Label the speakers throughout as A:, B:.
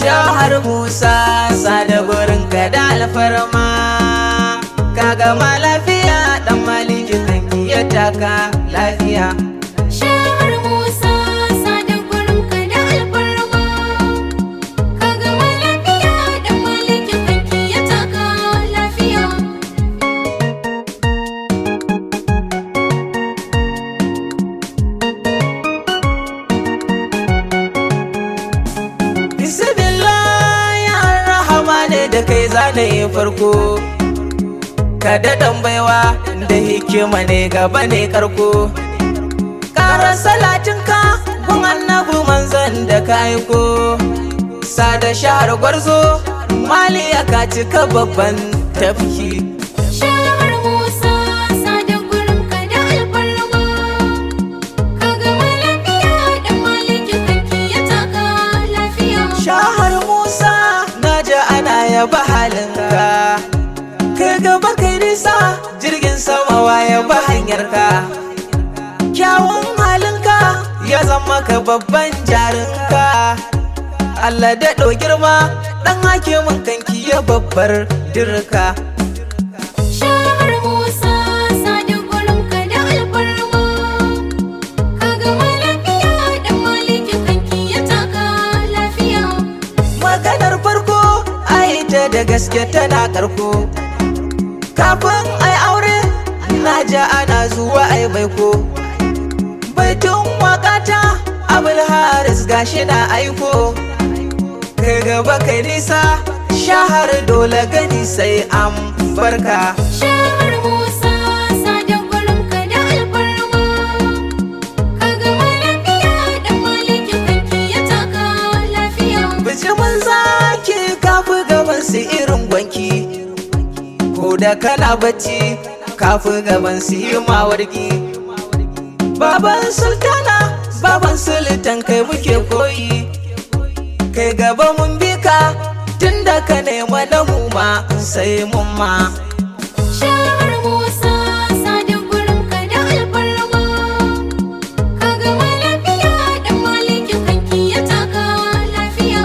A: Shahar Musa sada gurin ka da alfarma, ka gama lafiya dan maliki kanki ya taka lafiya.
B: Shahar Musa sada gurin ka da alfarma, ka gama lafiya dan maliki kanki ya taka lafiya.
A: Da kai zane farko, ka daɗan baiwa da hikima ne gaba ne karko. Ƙara salatinka gun annabi manzan da ka aiko, sada shahar gwarzo maliya ka cika babban tafki.
B: Shahar Musa sada gurin ka da alfarma, ka gama lafiya dan maliki kanki ya taka lafiya.
A: Shahar Musa ana yaba halinka, kai gaba kai nisa jirgin sama waye ba hanyarka. Kyawun halinka ya zama ka babban jarinka, Allah daɗo girma ɗan hakimin kanki ya babbar dirka.
B: Shahar Musa sada gurin ka da alfarma, ka gama lafiya dan maliki kanki ya taka lafiya.
A: Maganar farko ita da gaske tana karko, kafin ai aure na ja ana zuwa ai baiko. Baitun wakata Abul Haris gashi na aiko, kai gaba kai nisa shahar dole gani sai an barka.
B: Shahar Musa sada gurin ka da alfarma, ka gama lafiya dan maliki kanki ya taka lafiya.
A: Bijimin zaki kafi gaban su irin gwanki, ko da kana bacci kafi gaban su yi mawarki. Baban sultana baban sultan kai muke koyi, kai gaba mun bi ka tun da ka nema na mu ma sai mun ma.
B: Shahar Musa sada gurin ka da alfarma, ka gama lafiya dan maliki kanki ya taka lafiya.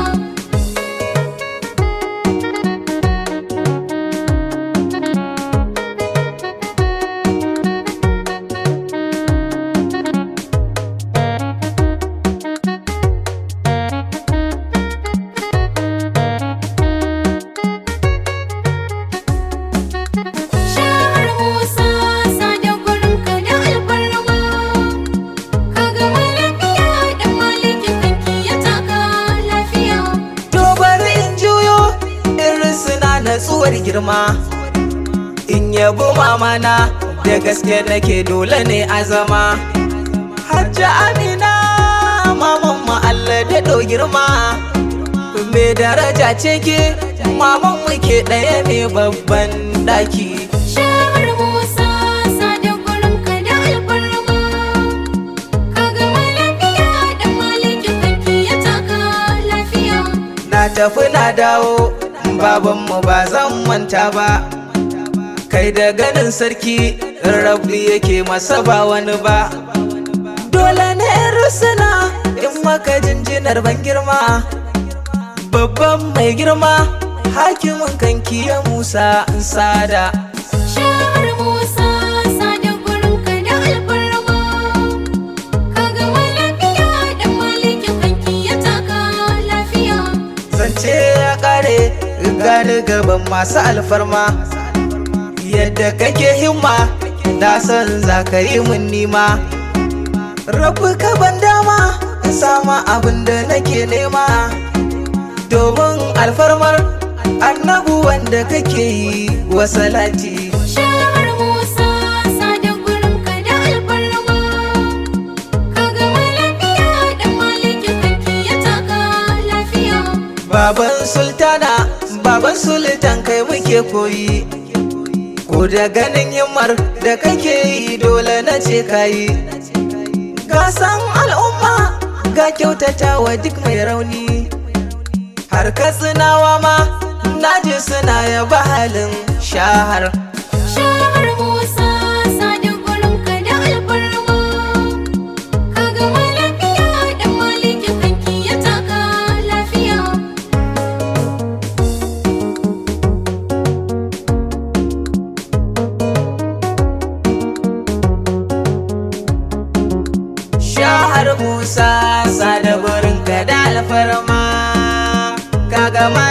B: Shahar Musa sada gurin ka da alfarma, ka gama lafiya dan maliki kanki ya taka lafiya.
A: To bari in juyo irin suna natsuwar girma, in yabo mamana da gaske nake dole ne a zama. Hajja Amina maman mu Allah daɗo girma, me daraja ce ke maman mu ke ɗaya ne babban ɗaki.
B: Shahar Musa sada gurin ka da alfarma, ka gama lafiya dan maliki kanki ya taka lafiya.
A: Na tafi na dawo babanmu ba zan manta ba, kai da ganin sarki rabbi yake masa ba wani ba. Dole ne in rusuna in maka jinjinar ban girma, babban mai girma hakimin kanki ya Musa in sada.
B: Shahar Musa sada gurin ka da alfarma, ka gama lafiya dan maliki kanki ya taka lafiya.
A: Zance ya kare gani gaban masu alfarma, yadda kake himma na san za ka yi mun nima. Rabu ka ban dama in sama abin da nake nema, domin alfarmar annabu wanda kake yi wa salati.
B: Shahar Musa sada gurin ka da alfarma, ka gama lafiya dan maliki kanki ya taka lafiya.
A: Baban sultana baban sultan kai muke koyi, ko da ganin himmar da kake yi dole na ce kayi. Ka san al'umma ga kyautata wa duk mai rauni, har katsinawa ma naji suna yaba halin shahar.
B: Shahar Musa sada gurin ka da alfarma, ka gama lafiya dan maliki kanki ya taka lafiya.
A: Musa sada gurin ka da alfarma ka gama